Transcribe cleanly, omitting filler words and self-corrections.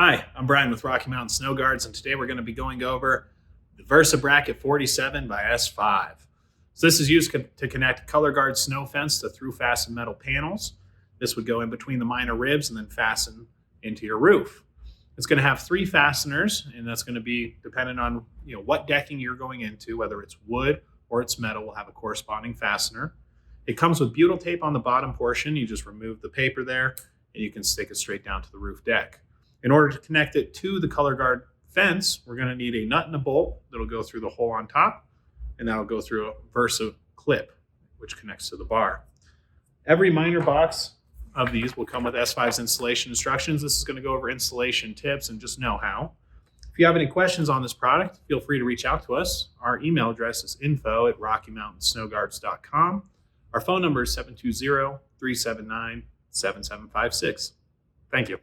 Hi, I'm Brian with Rocky Mountain Snow Guards, and today we're going to be going over the Versa Bracket 47 by S5. So this is used to connect color guard snow fence to through fastened metal panels. This would go in between the minor ribs and then fasten into your roof. It's going to have 3 fasteners, and that's going to be dependent on what decking you're going into, whether it's wood or it's metal, will have a corresponding fastener. It comes with butyl tape on the bottom portion. You just remove the paper there, and you can stick it straight down to the roof deck. In order to connect it to the color guard fence, we're going to need a nut and a bolt that'll go through the hole on top, and that'll go through a Versa clip, which connects to the bar. Every minor box of these will come with S5's installation instructions. This is going to go over installation tips and just know-how. If you have any questions on this product, feel free to reach out to us. Our email address is info@rockymountainsnowguards.com. Our phone number is 720-379-7756. Thank you.